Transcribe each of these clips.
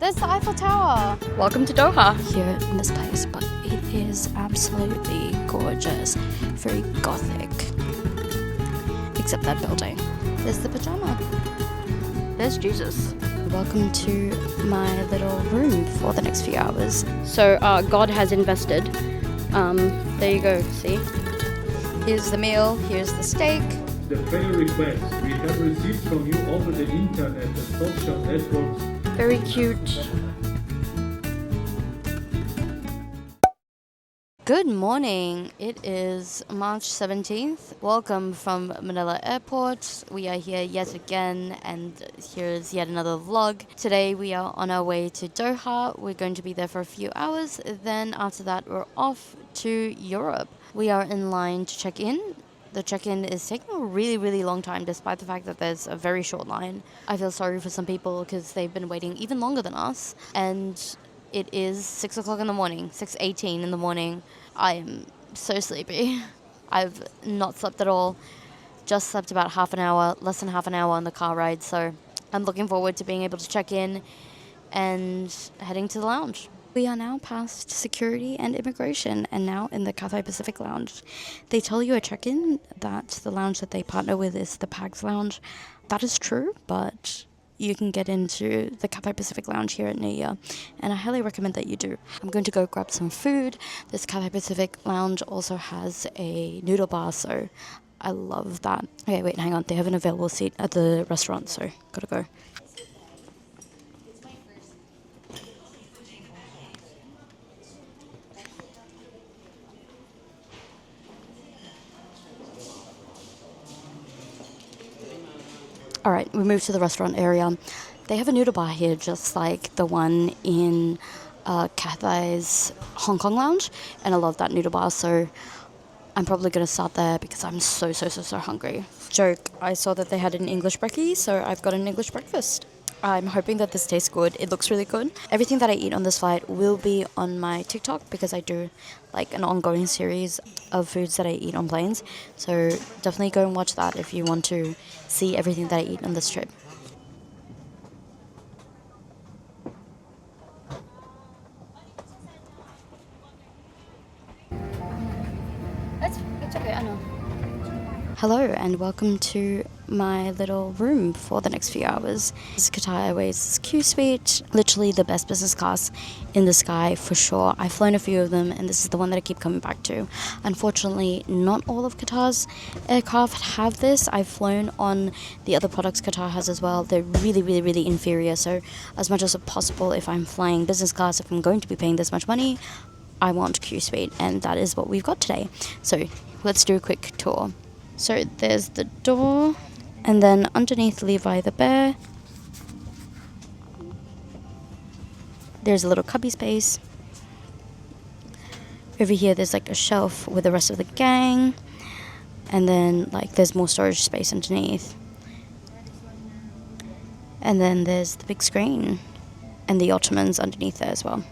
There's the Eiffel Tower. Welcome to Doha. Here in this place, but it is absolutely gorgeous. Very gothic. Except that building. There's the pajama. There's Jesus. Welcome to my little room for the next few hours. So God has invested. There you go, see? Here's the meal, here's the steak. The prayer requests we have received from you over the internet and social networks. Very cute. Good morning. It is March 17th. Welcome from Manila Airport. We are here yet again, and here's yet another vlog. Today we are on our way to Doha. We're going to be there for a few hours. Then after that, we're off to Europe. We are in line to check in. The check-in is taking a really, really long time, despite the fact that there's a very short line. I feel sorry for some people because they've been waiting even longer than us. And it is 6 o'clock in the morning, 6:18 in the morning. I am so sleepy. I've not slept at all. Just slept about half an hour, less than half an hour on the car ride. So I'm looking forward to being able to check in and heading to the lounge. We are now past security and immigration and now in the Cathay Pacific Lounge. They tell you at check-in that the lounge that they partner with is the PAGS Lounge. That is true, but you can get into the Cathay Pacific Lounge here at Nia, and I highly recommend that you do. I'm going to go grab some food. This Cathay Pacific Lounge also has a noodle bar, so I love that. Okay, wait, hang on. They have an available seat at the restaurant, so gotta go. All right, we moved to the restaurant area. They have a noodle bar here, just like the one in Cathay's Hong Kong Lounge, and I love that noodle bar, so I'm probably going to start there because I'm so hungry. Joke, I saw that they had an English brekkie, so I've got an English breakfast. I'm hoping that this tastes good. It looks really good. Everything that I eat on this flight will be on my TikTok because I do like an ongoing series of foods that I eat on planes. So definitely go and watch that if you want to see everything that I eat on this trip. It's okay, I know. Hello and welcome to my little room for the next few hours. This is Qatar Airways Q Suite, literally the best business class in the sky for sure. I've flown a few of them and this is the one that I keep coming back to. Unfortunately, not all of Qatar's aircraft have this. I've flown on the other products Qatar has as well. They're really inferior, so as much as possible, if I'm flying business class, if I'm going to be paying this much money, I want Q Suite, and that is what we've got today. So let's do a quick tour. So there's the door, and then underneath Levi the bear, there's a little cubby space. Over here there's like a shelf with the rest of the gang, and then like there's more storage space underneath. And then there's the big screen, and the ottomans underneath there as well.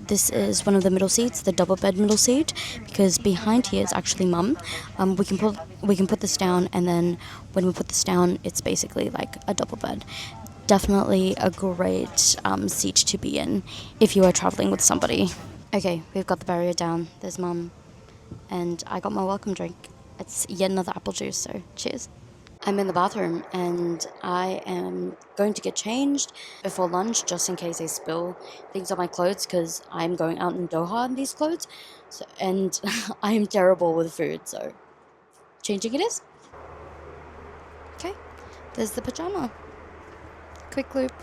This is one of the middle seats, the double bed middle seat, because behind here is actually mum. We can put this down, and then when we put this down, it's basically like a double bed. Definitely a great seat to be in if you are traveling with somebody. Okay, we've got the barrier down. There's mum, and I got my welcome drink. It's yet another apple juice, so cheers. I'm in the bathroom and I am going to get changed before lunch just in case I spill things on my clothes because I'm going out in Doha in these clothes. So, and I'm terrible with food, so changing it is. Okay, there's the pajama. Quick loop.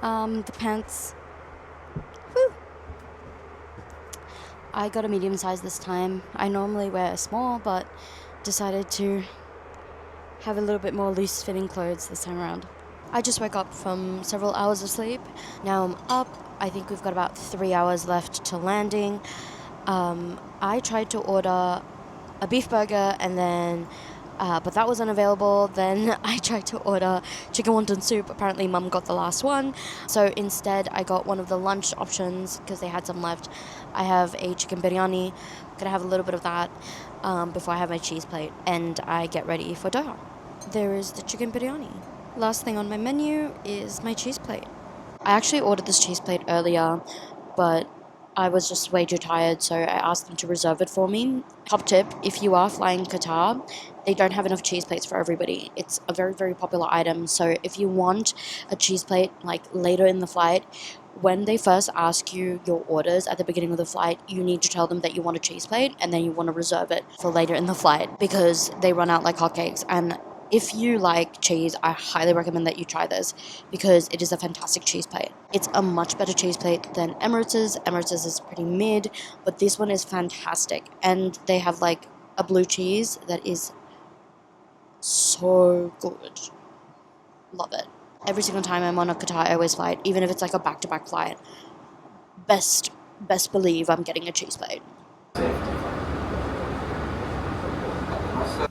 The pants. Woo! I got a medium size this time. I normally wear a small, but decided to have a little bit more loose fitting clothes this time around. I just woke up from several hours of sleep. Now I'm up. I think we've got about 3 hours left to landing. I tried to order a beef burger and then but that was unavailable. Then I tried to order chicken wonton soup. Apparently mum got the last one, so instead I got one of the lunch options because they had some left. I have a chicken biryani. Gonna have a little bit of that before I have my cheese plate and I get ready for Doha. There is the chicken biryani. Last thing on my menu is my cheese plate. I actually ordered this cheese plate earlier, but I was just way too tired, so I asked them to reserve it for me. Top tip, if you are flying Qatar, they don't have enough cheese plates for everybody. It's a very, very popular item, so if you want a cheese plate like later in the flight, when they first ask you your orders at the beginning of the flight, you need to tell them that you want a cheese plate and then you want to reserve it for later in the flight because they run out like hotcakes. And if you like cheese, I highly recommend that you try this because it is a fantastic cheese plate. It's a much better cheese plate than Emirates'. Emirates' is pretty mid, but this one is fantastic. And they have like a blue cheese that is so good. Love it. Every single time I'm on a Qatar Airways flight, even if it's like a back-to-back flight, best believe I'm getting a cheese plate.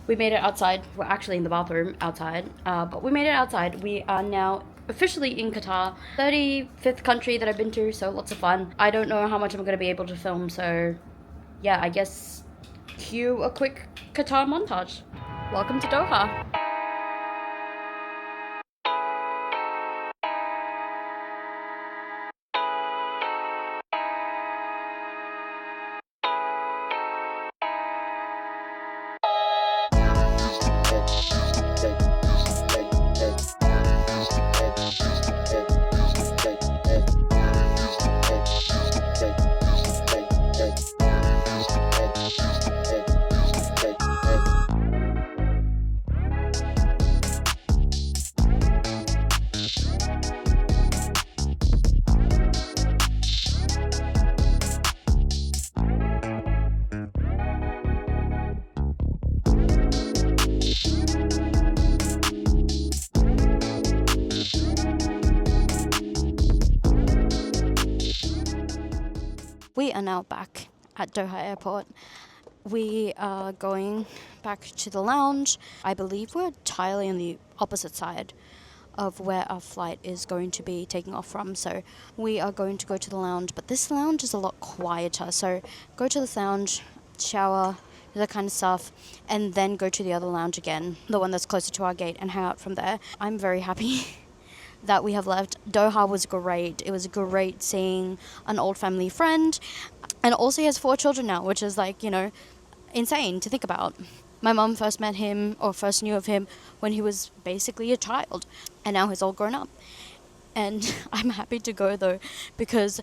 We made it outside. We're actually in the bathroom outside, but we made it outside. We are now officially in Qatar, 35th country that I've been to, so lots of fun. I don't know how much I'm going to be able to film, so yeah, I guess cue a quick Qatar montage. Welcome to Doha. We are now back at Doha Airport. We are going back to the lounge. I believe we're entirely on the opposite side of where our flight is going to be taking off from. So we are going to go to the lounge, but this lounge is a lot quieter. So go to this lounge, shower, that kind of stuff, and then go to the other lounge again, the one that's closer to our gate, and hang out from there. I'm very happy that we have left. Doha was great. It was great seeing an old family friend, and also he has 4 children now, which is like, you know, insane to think about. My mum first met him, or first knew of him, when he was basically a child, and now he's all grown up. And I'm happy to go though, because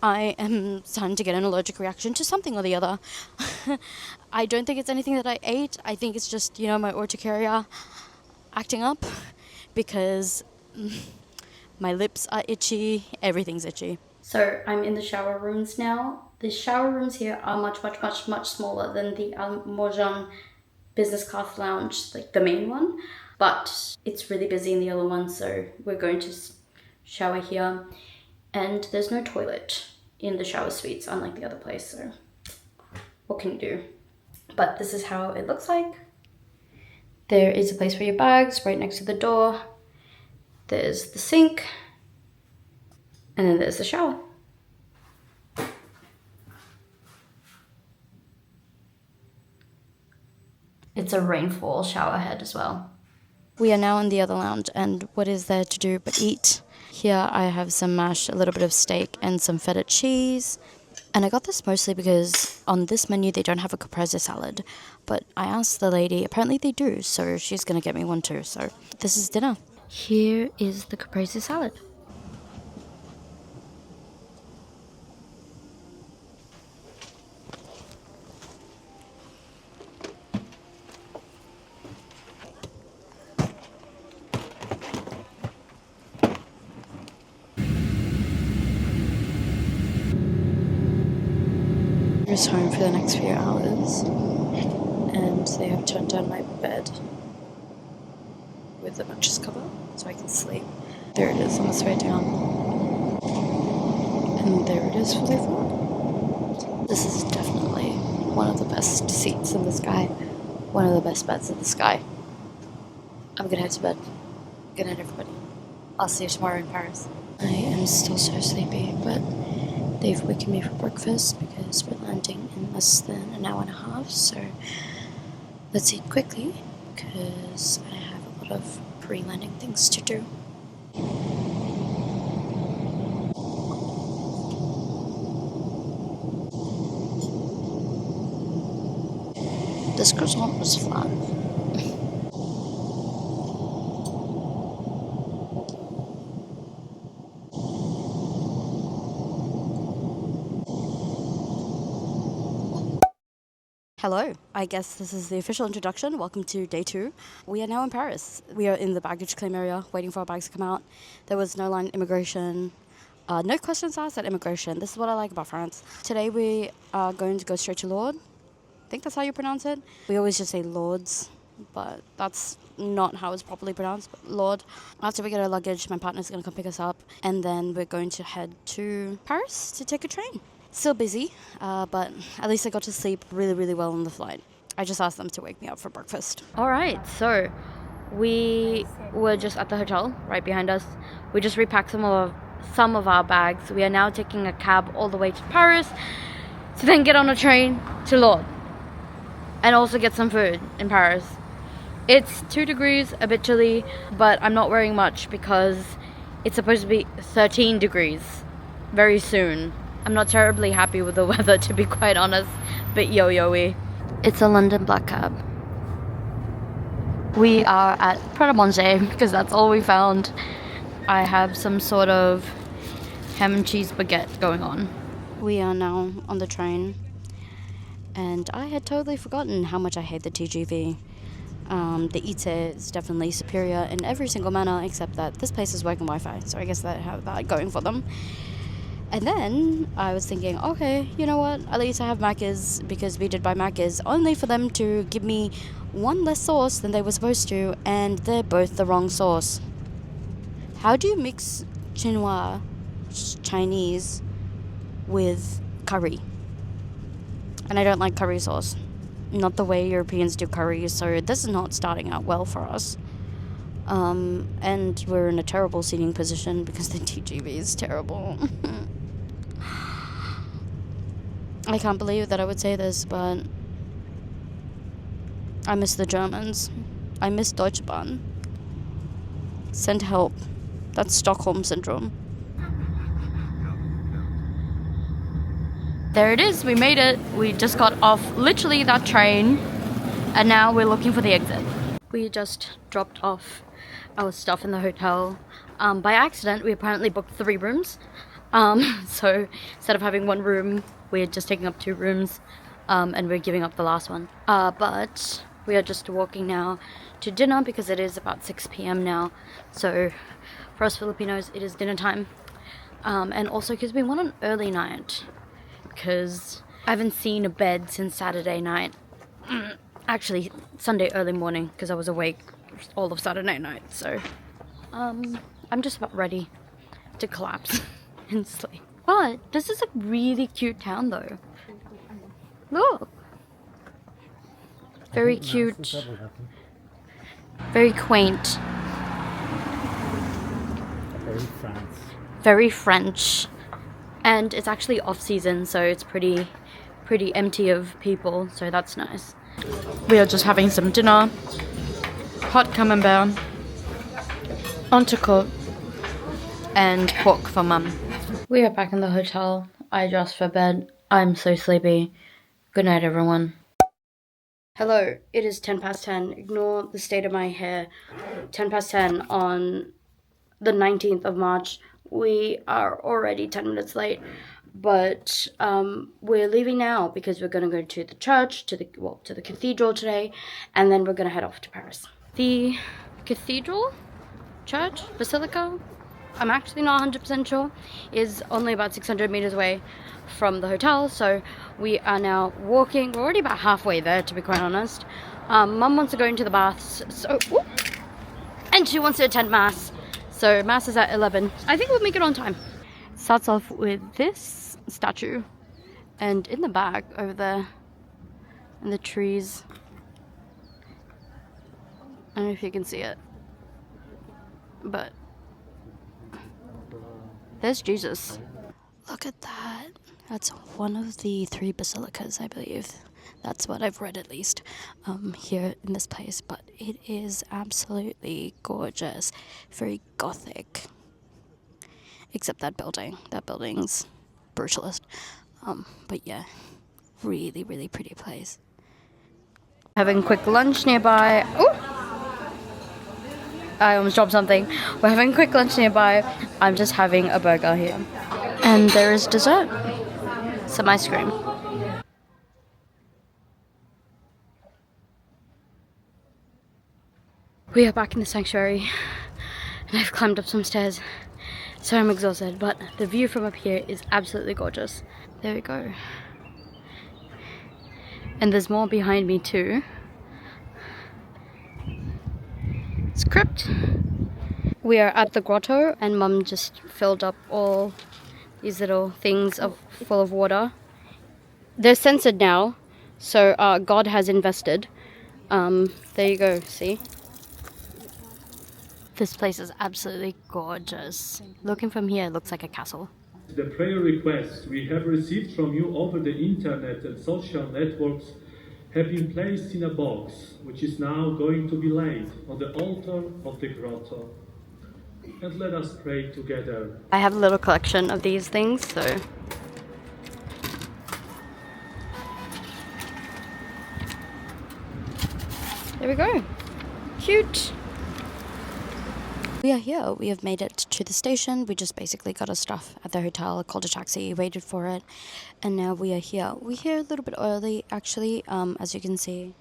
I am starting to get an allergic reaction to something or the other. I don't think it's anything that I ate. I think it's just, you know, my urticaria acting up, because my lips are itchy, everything's itchy. So I'm in the shower rooms now. The shower rooms here are much smaller than the Al Morjan business class lounge, like the main one. But it's really busy in the other one, so we're going to shower here. And there's no toilet in the shower suites, unlike the other place, so what can you do? But this is how it looks like. There is a place for your bags right next to the door. There's the sink, and then there's the shower. It's a rainfall shower head as well. We are now in the other lounge, and what is there to do but eat? Here I have some mash, a little bit of steak, and some feta cheese. And I got this mostly because on this menu they don't have a caprese salad. But I asked the lady, apparently they do, so she's gonna get me one too. So this is dinner. Here is the caprese salad. I was home for the next few hours, and they have turned down my bed with the mattress cover so I can sleep. There it is on this way down, and there it is fully formed. This is definitely one of the best seats in the sky, one of the best beds in the sky. I'm gonna head to bed. Good night, everybody. I'll see you tomorrow in Paris. I am still so sleepy, but they've waken me for breakfast because we're landing in less than an hour and a half, so let's eat quickly because I have a lot of pre-landing things to do. This croissant was flat. Hello, I guess this is the official introduction. Welcome to day 2. We are now in Paris. We are in the baggage claim area waiting for our bags to come out. There was no line at immigration. No questions asked at immigration. This is what I like about France. Today we are going to go straight to Lourdes. I think that's how you pronounce it. We always just say Lourdes, but that's not how it's properly pronounced, but Lourdes. After we get our luggage, my partner's going to come pick us up, and then we're going to head to Paris to take a train. Still busy, but at least I got to sleep really, really well on the flight. I just asked them to wake me up for breakfast. All right, so we were just at the hotel right behind us. We just repacked some of our bags. We are now taking a cab all the way to Paris to then get on a train to Lourdes and also get some food in Paris. It's 2 degrees, a bit chilly, but I'm not wearing much because it's supposed to be 13 degrees very soon. I'm not terribly happy with the weather, to be quite honest, but yo-yo-y. It's a London black cab. We are at Pret a Manger because that's all we found. I have some sort of ham and cheese baguette going on. We are now on the train, and I had totally forgotten how much I hate the TGV. The ITE is definitely superior in every single manner, except that this place is working Wi-Fi, so I guess they have that going for them. And then I was thinking, okay, you know what? At least I have Macca's because we did buy Macca's only for them to give me one less sauce than they were supposed to, and they're both the wrong sauce. How do you mix chinois, Chinese, with curry? And I don't like curry sauce. Not the way Europeans do curry, so this is not starting out well for us. And we're in a terrible seating position because the TGV is terrible. I can't believe that I would say this, but I miss the Germans. I miss Deutsche Bahn. Send help. That's Stockholm Syndrome. There it is, we made it. We just got off literally that train, and now we're looking for the exit. We just dropped off our stuff in the hotel. By accident, we apparently booked 3 rooms. So instead of having 1 room, we're just taking up 2 rooms, and we're giving up the last one. But we are just walking now to dinner because it is about 6 p.m. now. So for us Filipinos, it is dinner time. And also because we want an early night, because I haven't seen a bed since Saturday night. Actually, Sunday early morning, because I was awake all of Saturday night. So I'm just about ready to collapse and sleep. But this is a really cute town though. Look. Very cute. Very quaint. Very French. And it's actually off season, so it's pretty empty of people, so that's nice. We are just having some dinner. Hot camembert, entrecôte, and pork for mum. We are back in the hotel. I dressed for bed. I'm so sleepy. Good night, everyone. Hello, it is 10 past 10. Ignore the state of my hair. 10 past 10 on the 19th of March. We are already 10 minutes late, but we're leaving now because we're going to go to the church, to the cathedral today, and then we're going to head off to Paris. The cathedral, church, basilica, I'm actually not 100% sure, is only about 600 meters away from the hotel, so we are now walking. We're already about halfway there, to be quite honest. Mum wants to go into the baths, and she wants to attend Mass. So Mass is at 11. I think we'll make it on time. Starts off with this statue, and in the back over there, in the trees, I don't know if you can see it, but there's Jesus. Look at that. That's one of the 3 basilicas, I believe. That's what I've read, at least, here in this place. But it is absolutely gorgeous. Very gothic. Except that building. That building's brutalist. But yeah, really, really pretty place. Having quick lunch nearby. Ooh! I almost dropped something. We're having quick lunch nearby. I'm just having a burger here. And there is dessert. Some ice cream. We are back in the sanctuary. And I've climbed up some stairs. So I'm exhausted, but the view from up here is absolutely gorgeous. There we go. And there's more behind me too. It's crypt. We are at the grotto and Mum just filled up all these little things full of water. They're censored now, so God has invested. There you go, see? This place is absolutely gorgeous. Looking from here, it looks like a castle. The prayer requests we have received from you over the internet and social networks have been placed in a box, which is now going to be laid on the altar of the grotto. And let us pray together. I have a little collection of these things, so... There we go. Cute! We are here. We have made it to the station. We just basically got our stuff at the hotel, called a taxi, waited for it, and now we are here. We're here a little bit early, actually, as you can see.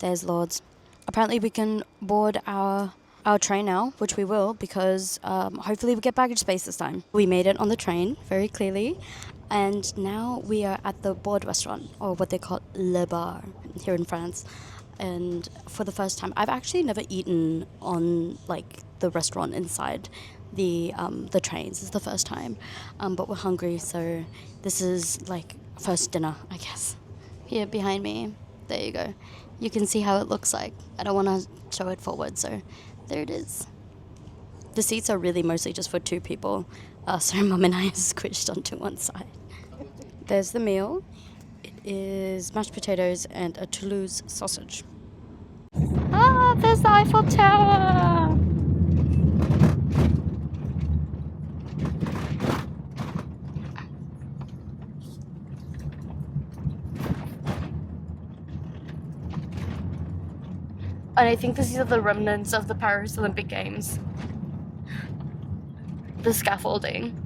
There's Lourdes. Apparently we can board our train now, which we will, because hopefully we get baggage space this time. We made it on the train, very clearly, and now we are at the board restaurant, or what they call Le Bar, here in France. And for the first time, I've actually never eaten on like the restaurant inside the trains. It's the first time, but we're hungry, so this is like first dinner, I guess. Here behind me, there you go. You can see how it looks like. I don't want to show it forward, so there it is. The seats are really mostly just for two people, so Mum and I are squished onto one side. There's the meal. It is mashed potatoes and a Toulouse sausage. Ah, there's the Eiffel Tower! And I think these are the remnants of the Paris Olympic Games. The scaffolding.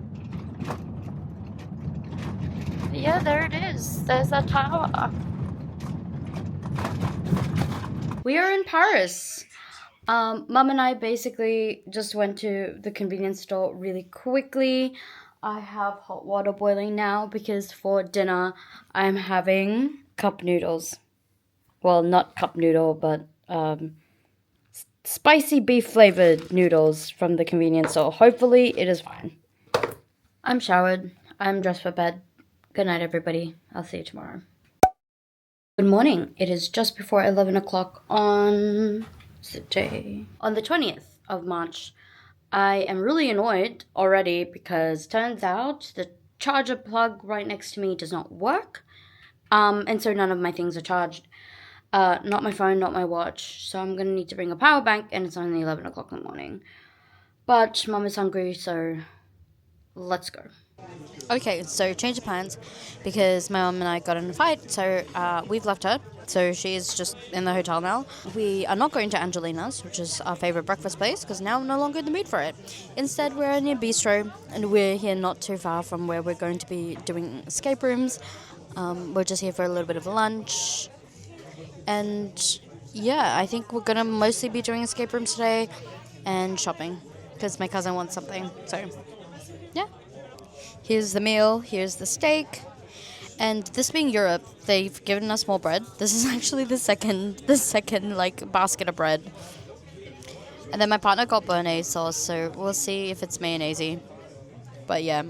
Yeah, there it is. There's that tower. We are in Paris. Mum and I basically just went to the convenience store really quickly. I have hot water boiling now because for dinner I'm having cup noodles. Well, not cup noodle, but spicy beef flavored noodles from the convenience store. Hopefully it is fine. I'm showered. I'm dressed for bed. Good night, everybody. I'll see you tomorrow. Good morning. It is just before 11 o'clock on the 20th of March. I am really annoyed already because turns out the charger plug right next to me does not work. And so none of my things are charged. Not my phone, not my watch. So I'm going to need to bring a power bank, and it's only 11 o'clock in the morning. But Mum is hungry, so let's go. Okay, so change of plans because my mum and I got in a fight, so we've left her. So she's just in the hotel now. We are not going to Angelina's, which is our favourite breakfast place, because now I'm no longer in the mood for it. Instead, we're near Bistro, and we're here not too far from where we're going to be doing escape rooms. We're just here for a little bit of lunch. And yeah, I think we're going to mostly be doing escape rooms today and shopping, because my cousin wants something, so yeah. Here's the meal, here's the steak, and this being Europe, they've given us more bread. This is actually the second like basket of bread. And then my partner got béarnaise sauce, so we'll see if it's mayonnaise-y. But yeah,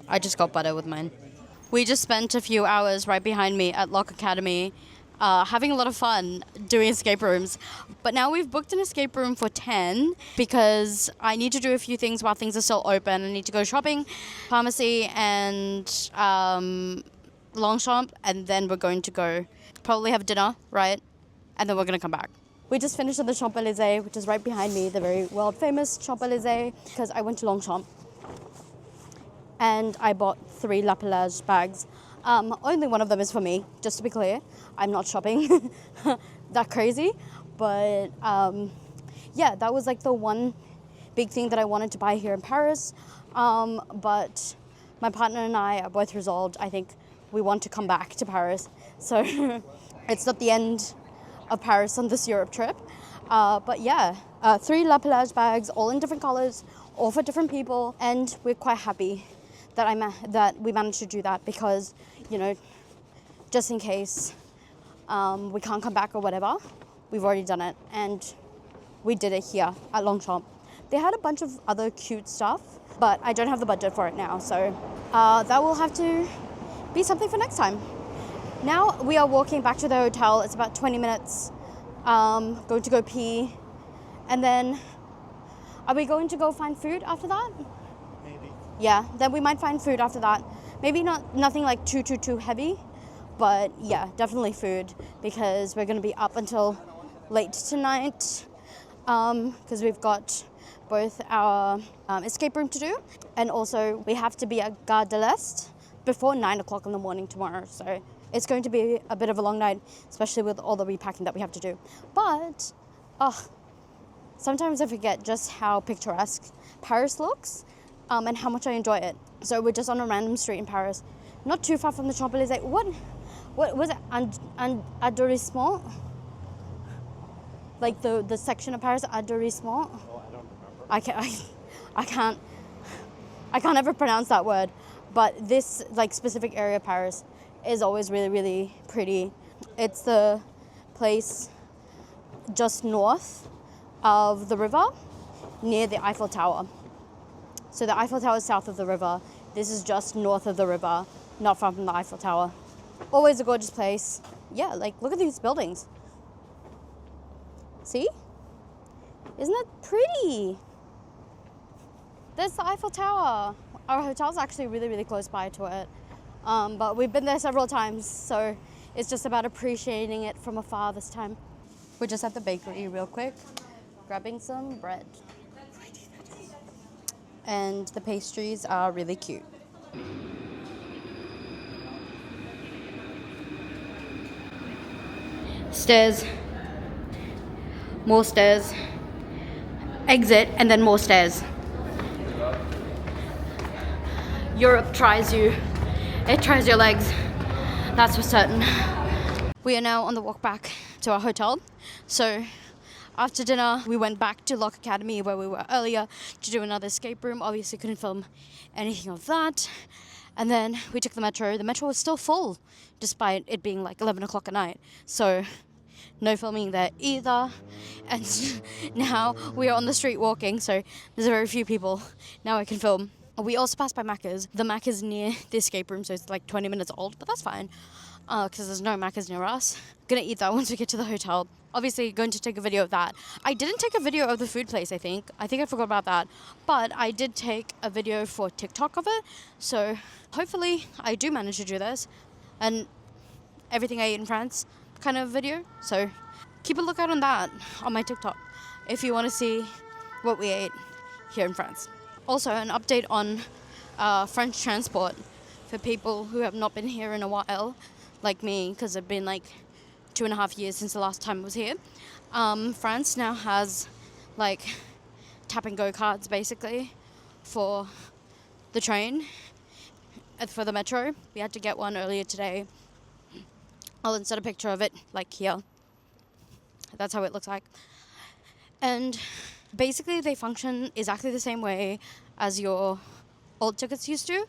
I just got butter with mine. We just spent a few hours right behind me at Lock Academy, having a lot of fun doing escape rooms. But now we've booked an escape room for 10 because I need to do a few things while things are still open. I need to go shopping, pharmacy, and Longchamp, and then we're going to go probably have dinner, right? And then we're going to come back. We just finished at the Champs-Élysées, which is right behind me, the very world-famous Champs-Élysées, because I went to Longchamp. And I bought 3 La Pelage bags. Only one of them is for me, just to be clear. I'm not shopping that crazy. But yeah, that was like the one big thing that I wanted to buy here in Paris. But my partner and I are both resolved. I think we want to come back to Paris. So it's not the end of Paris on this Europe trip. But yeah, 3 La Plage bags, all in different colors, all for different people. And we're quite happy that we managed to do that because, you know, just in case we can't come back or whatever, we've already done it. And we did it here at Longchamp. They had a bunch of other cute stuff, but I don't have the budget for it now. So that will have to be something for next time. Now we are walking back to the hotel. It's about 20 minutes. Going to go pee. And then, are we going to go find food after that? Maybe. Yeah, then we might find food after that. Maybe nothing like too heavy, but yeah, definitely food because we're going to be up until late tonight because we've got both our escape room to do, and also we have to be at Gare de l'Est before 9 o'clock in the morning tomorrow. So it's going to be a bit of a long night, especially with all the repacking that we have to do. But sometimes I forget just how picturesque Paris looks and how much I enjoy it. So we're just on a random street in Paris, not too far from the Champs-Élysées. What was it? Arrondissement? Like the section of Paris, arrondissement? Oh, I don't remember. I can't ever pronounce that word, but this like specific area of Paris is always really, really pretty. It's the place just north of the river, near the Eiffel Tower. So the Eiffel Tower is south of the river. This is just north of the river, not far from the Eiffel Tower. Always a gorgeous place. Yeah, like look at these buildings. See? Isn't it pretty? There's the Eiffel Tower. Our hotel's actually really, really close by to it. But we've been there several times, so it's just about appreciating it from afar this time. We're just at the bakery real quick, grabbing some bread. And the pastries are really cute. Stairs. More stairs. Exit and then more stairs. Europe tries you. It tries your legs. That's for certain. We are now on the walk back to our hotel. So after dinner, we went back to Lock Academy where we were earlier to do another escape room. Obviously couldn't film anything of that. And then we took the metro. The metro was still full despite it being like 11 o'clock at night. So no filming there either. And now we are on the street walking, so there's very few people. Now I can film. We also passed by Macca's. The Macca's near the escape room, so it's like 20 minutes old, but that's fine because there's no Macca's near us. Gonna eat that once we get to the hotel. Obviously going to take a video of that. I didn't take a video of the food place, I think I forgot about that, but I did take a video for TikTok of it, so hopefully I do manage to do this and everything I ate in France kind of video. So keep a lookout on that on my TikTok if you want to see what we ate here in France. Also an update on French transport for people who have not been here in a while, like me, because it's been like 2.5 years since the last time I was here. France now has like tap and go cards basically for the train, for the metro. We had to get one earlier today. I'll insert a picture of it like here. That's how it looks like. And basically they function exactly the same way as your old tickets used to,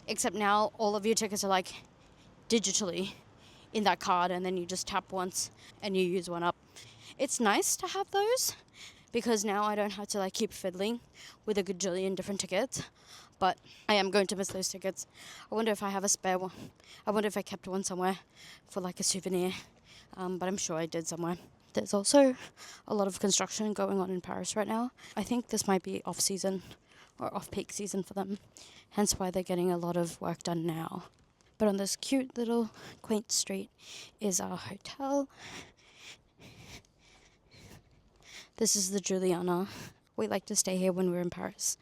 except now all of your tickets are like digitally in that card, and then you just tap once and you use one up. It's nice to have those because now I don't have to like keep fiddling with a gajillion different tickets, but I am going to miss those tickets. I wonder if I have a spare one. I wonder if I kept one somewhere for like a souvenir, but I'm sure I did somewhere. There's also a lot of construction going on in Paris right now. I think this might be off-season or off-peak season for them, hence why they're getting a lot of work done now. But on this cute little quaint street is our hotel. This is the Juliana. We like to stay here when we're in Paris.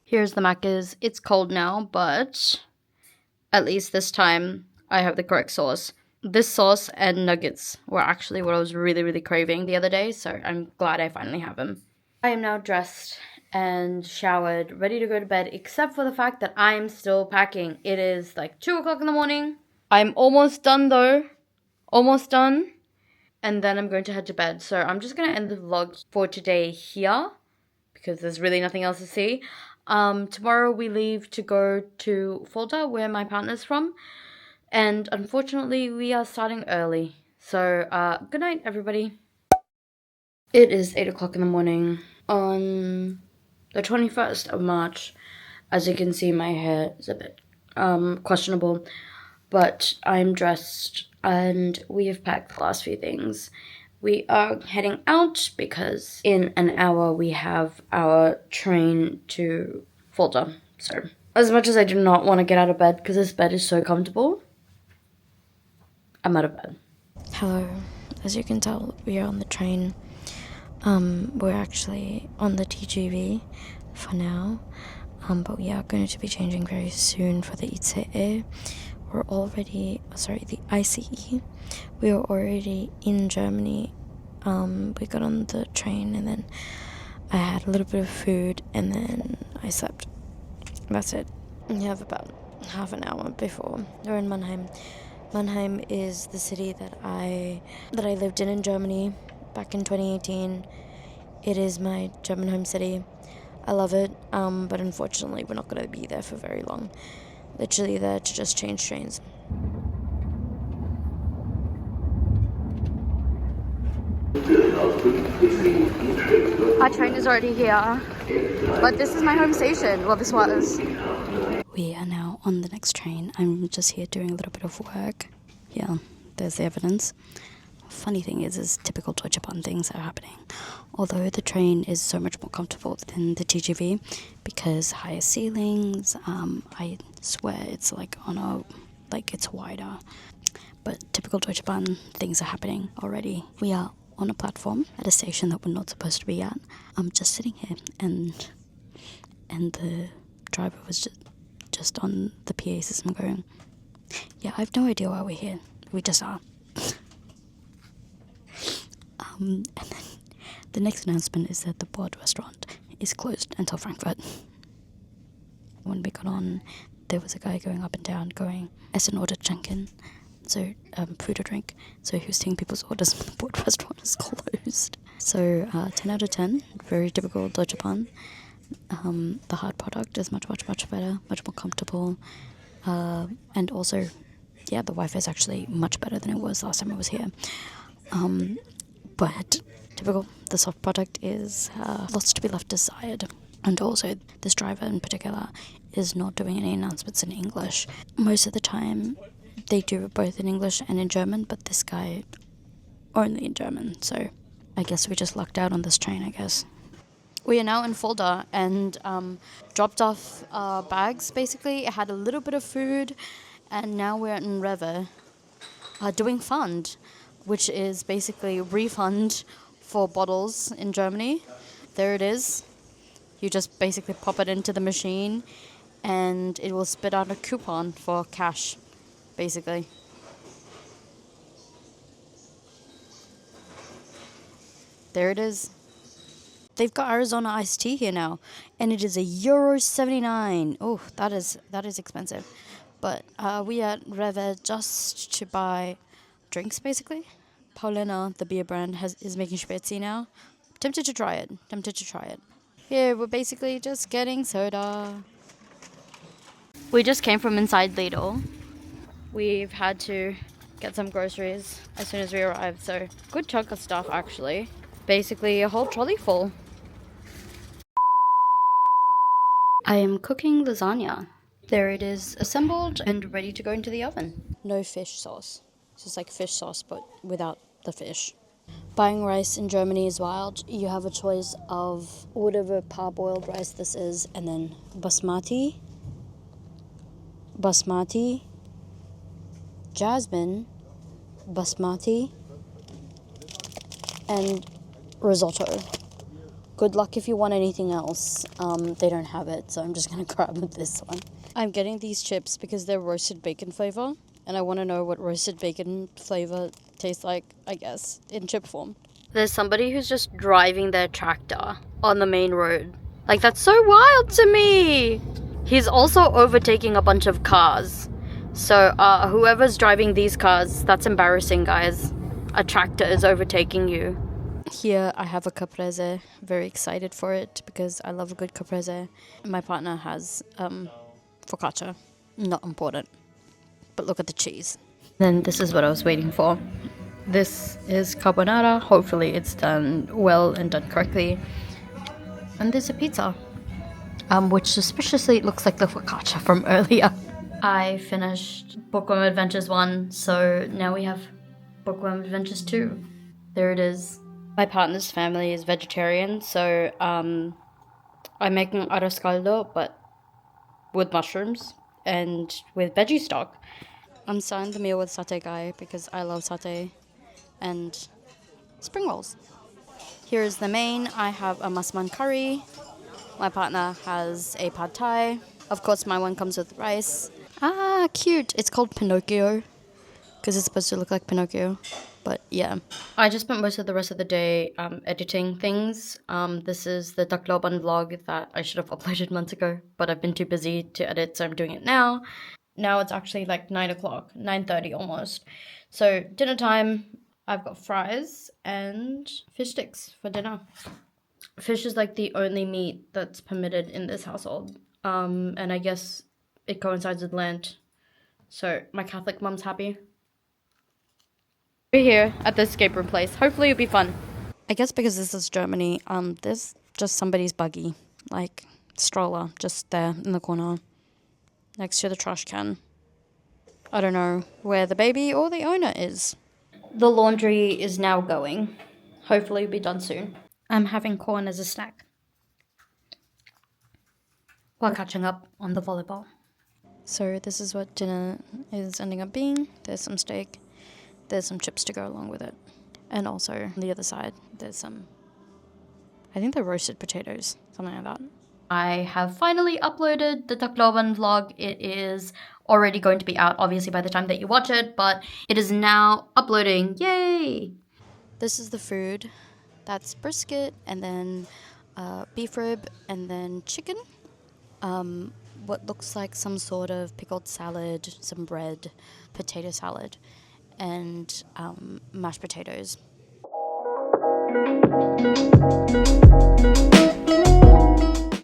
Here's the Macca's. It's cold now, but at least this time I have the correct sauce. This sauce and nuggets were actually what I was really, really craving the other day, so I'm glad I finally have them. I am now dressed and showered, ready to go to bed, except for the fact that I'm still packing. It is like 2 o'clock in the morning. I'm almost done though. Almost done. And then I'm going to head to bed. So I'm just going to end the vlog for today here, because there's really nothing else to see. Tomorrow we leave to go to Fulda, where my partner's from. And unfortunately, we are starting early. So, good night, everybody. It is 8 o'clock in the morning on the 21st of March. As you can see, my hair is a bit questionable. But I'm dressed and we have packed the last few things. We are heading out because in an hour we have our train to Fulda. So, as much as I do not want to get out of bed because this bed is so comfortable, I'm out of bed. Hello. As you can tell, we are on the train. We're actually on the TGV for now, but we are going to be changing very soon for the ICE. We're already, the ICE. We are already in Germany. We got on the train and then I had a little bit of food and then I slept. That's it. We have about half an hour before we're in Mannheim. Mannheim is the city that I lived in Germany back in 2018. It is my German home city. I love it, but unfortunately we're not going to be there for very long. Literally there to just change trains. Our train is already here, but this is my home station. Well, this was. We are now on the next train. I'm just here doing a little bit of work. Yeah, there's the evidence. Funny thing is typical Deutsche Bahn things are happening. Although the train is so much more comfortable than the TGV because higher ceilings, I swear it's it's wider. But typical Deutsche Bahn things are happening already. We are on a platform at a station that we're not supposed to be at. I'm just sitting here and the driver was just on the PA system going, yeah, I have no idea why we're here. We just are. And then the next announcement is that the Bord restaurant is closed until Frankfurt. When we got on, there was a guy going up and down going, Essen oder Trinken, so food or drink. So he was taking people's orders, but the Bord restaurant is closed. So 10 out of 10, very typical Deutsche Bahn. The hard product is much, much, much better, much more comfortable. And also, yeah, the Wi-Fi is actually much better than it was last time I was here. But typical, the soft product is lots to be left desired. And also, this driver in particular is not doing any announcements in English. Most of the time, they do it both in English and in German, but this guy only in German. So I guess we just lucked out on this train, I guess. We are now in Fulda and dropped off our bags, basically. It had a little bit of food, and now we're in Rewe doing Pfand, which is basically refund for bottles in Germany. There it is. You just basically pop it into the machine and it will spit out a coupon for cash, basically. There it is. They've got Arizona iced tea here now, and it is €1.79. Oh, that is expensive. But we are at Rewe just to buy drinks, basically. Paulina, the beer brand, is making Spezi now. Tempted to try it. Here, we're basically just getting soda. We just came from inside Lidl. We've had to get some groceries as soon as we arrived, so good chunk of stuff, actually. Basically, a whole trolley full. I am cooking lasagna. There it is, assembled and ready to go into the oven. No fish sauce. It's just like fish sauce, but without the fish. Buying rice in Germany is wild. You have a choice of whatever parboiled rice this is, and then basmati, jasmine, basmati, and risotto. Good luck if you want anything else. They don't have it, so I'm just gonna grab this one. I'm getting these chips because they're roasted bacon flavor, and I want to know what roasted bacon flavor tastes like, I guess, in chip form. There's somebody who's just driving their tractor on the main road. Like, that's so wild to me! He's also overtaking a bunch of cars. So, whoever's driving these cars, that's embarrassing, guys. A tractor is overtaking you. Here I have a caprese. Very excited for it because I love a good caprese. My partner has focaccia. Not important. But look at the cheese. Then this is what I was waiting for. This is carbonara. Hopefully it's done well and done correctly. And there's a pizza, which suspiciously looks like the focaccia from earlier. I finished Bookworm Adventures 1, so now we have Bookworm Adventures 2. There it is. My partner's family is vegetarian, so I'm making arroz caldo, but with mushrooms and with veggie stock. I'm starting the meal with satay guy because I love satay and spring rolls. Here's the main. I have a masman curry. My partner has a pad thai. Of course, my one comes with rice. Ah, cute. It's called Pinocchio because it's supposed to look like Pinocchio. But yeah, I just spent most of the rest of the day editing things. This is the Tacloban vlog that I should have uploaded months ago, but I've been too busy to edit, so I'm doing it now. Now it's actually like 9 o'clock, 9:30 almost. So dinner time, I've got fries and fish sticks for dinner. Fish is like the only meat that's permitted in this household. And I guess it coincides with Lent. So my Catholic mom's happy. We're here at the escape room place. Hopefully it'll be fun. I guess because this is Germany, there's just somebody's buggy, like stroller, just there in the corner, next to the trash can. I don't know where the baby or the owner is. The laundry is now going. Hopefully it'll be done soon. I'm having corn as a snack while catching up on the volleyball. So this is what dinner is ending up being. There's some steak. There's some chips to go along with it. And also, on the other side, there's some, I think they're roasted potatoes, something like that. I have finally uploaded the Tacloban vlog. It is already going to be out, obviously, by the time that you watch it, but it is now uploading. Yay! This is the food. That's brisket, and then beef rib, and then chicken. What looks like some sort of pickled salad, some bread, potato salad, and mashed potatoes.